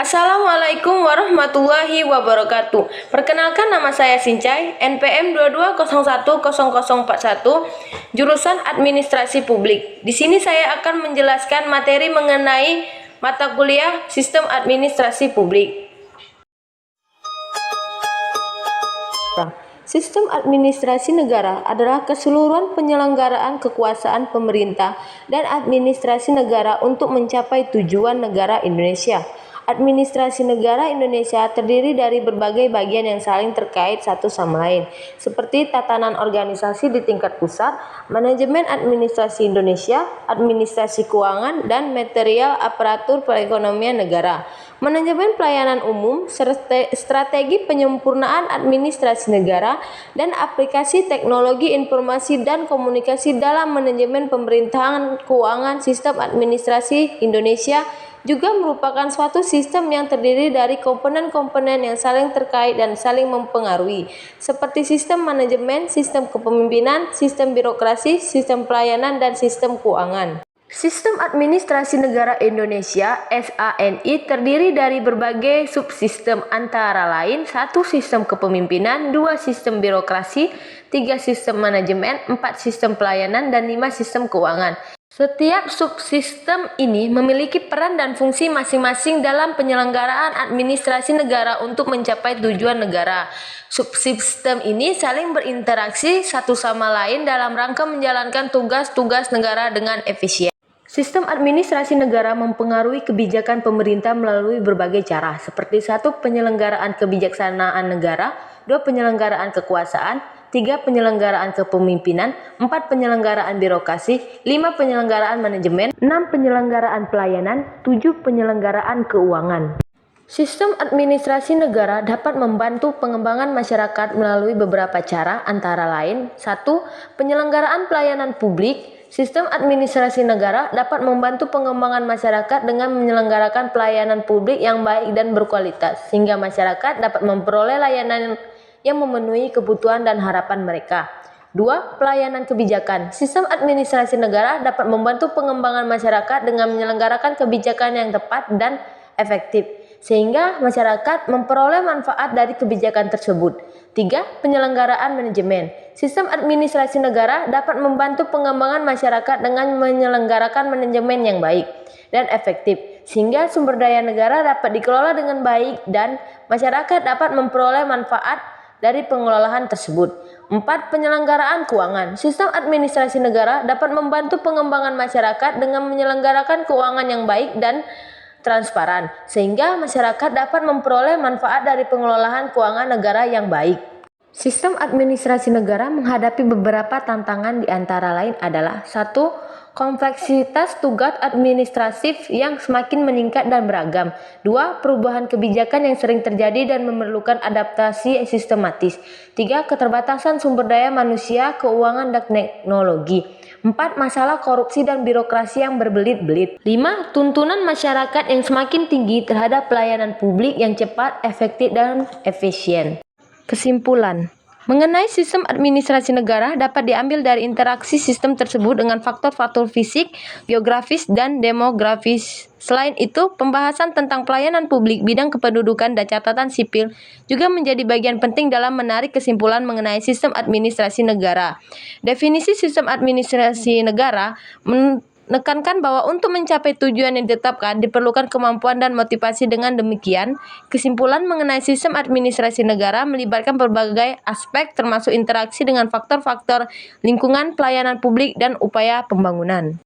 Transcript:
Assalamualaikum warahmatullahi wabarakatuh. Perkenalkan, nama saya Sincai, NPM 22010041, jurusan Administrasi Publik. Di sini saya akan menjelaskan materi mengenai mata kuliah Sistem Administrasi Publik. Sistem administrasi negara adalah keseluruhan penyelenggaraan kekuasaan pemerintah dan administrasi negara untuk mencapai tujuan negara Indonesia. Administrasi negara Indonesia terdiri dari berbagai bagian yang saling terkait satu sama lain, seperti tatanan organisasi di tingkat pusat, manajemen administrasi Indonesia, administrasi keuangan, dan material aparatur perekonomian negara, manajemen pelayanan umum, strategi penyempurnaan administrasi negara, dan aplikasi teknologi informasi dan komunikasi dalam manajemen pemerintahan keuangan. Sistem administrasi Indonesia juga merupakan suatu sistem yang terdiri dari komponen-komponen yang saling terkait dan saling mempengaruhi, seperti sistem manajemen, sistem kepemimpinan, sistem birokrasi, sistem pelayanan, dan sistem keuangan. Sistem Administrasi Negara Indonesia (SANI) terdiri dari berbagai subsistem, antara lain 1. Sistem kepemimpinan, 2. Sistem birokrasi, 3. Sistem manajemen, 4. Sistem pelayanan, dan 5. Sistem keuangan. Setiap subsistem ini memiliki peran dan fungsi masing-masing dalam penyelenggaraan administrasi negara untuk mencapai tujuan negara. Subsistem ini saling berinteraksi satu sama lain dalam rangka menjalankan tugas-tugas negara dengan efisien. Sistem administrasi negara mempengaruhi kebijakan pemerintah melalui berbagai cara, seperti 1. Penyelenggaraan kebijaksanaan negara, 2. Penyelenggaraan kekuasaan, 3. Penyelenggaraan kepemimpinan, 4. Penyelenggaraan birokrasi, 5. Penyelenggaraan manajemen, 6. Penyelenggaraan pelayanan, 7. Penyelenggaraan keuangan. Sistem administrasi negara dapat membantu pengembangan masyarakat melalui beberapa cara, antara lain 1. Penyelenggaraan pelayanan publik. Sistem administrasi negara dapat membantu pengembangan masyarakat dengan menyelenggarakan pelayanan publik yang baik dan berkualitas, sehingga masyarakat dapat memperoleh layanan yang memenuhi kebutuhan dan harapan mereka. 2. Pelayanan kebijakan. Sistem administrasi negara dapat membantu pengembangan masyarakat dengan menyelenggarakan kebijakan yang tepat dan efektif, sehingga masyarakat memperoleh manfaat dari kebijakan tersebut. 3. Penyelenggaraan manajemen. Sistem administrasi negara dapat membantu pengembangan masyarakat dengan menyelenggarakan manajemen yang baik dan efektif, sehingga sumber daya negara dapat dikelola dengan baik dan masyarakat dapat memperoleh manfaat dari pengelolaan tersebut. 4. Penyelenggaraan keuangan. Sistem administrasi negara dapat membantu pengembangan masyarakat dengan menyelenggarakan keuangan yang baik dan transparan, sehingga masyarakat dapat memperoleh manfaat dari pengelolaan keuangan negara yang baik. Sistem administrasi negara menghadapi beberapa tantangan, di antara lain adalah 1. Kompleksitas tugas administratif yang semakin meningkat dan beragam. 2. Perubahan kebijakan yang sering terjadi dan memerlukan adaptasi sistematis. 3. Keterbatasan sumber daya manusia, keuangan, dan teknologi. 4. Masalah korupsi dan birokrasi yang berbelit-belit. 5. Tuntunan masyarakat yang semakin tinggi terhadap pelayanan publik yang cepat, efektif, dan efisien. Kesimpulan mengenai sistem administrasi negara dapat diambil dari interaksi sistem tersebut dengan faktor-faktor fisik, geografis, dan demografis. Selain itu, pembahasan tentang pelayanan publik, bidang kependudukan, dan catatan sipil juga menjadi bagian penting dalam menarik kesimpulan mengenai sistem administrasi negara. Definisi sistem administrasi negara menekankan bahwa untuk mencapai tujuan yang ditetapkan diperlukan kemampuan dan motivasi. Dengan demikian, kesimpulan mengenai sistem administrasi negara melibatkan berbagai aspek, termasuk interaksi dengan faktor-faktor lingkungan, pelayanan publik, dan upaya pembangunan.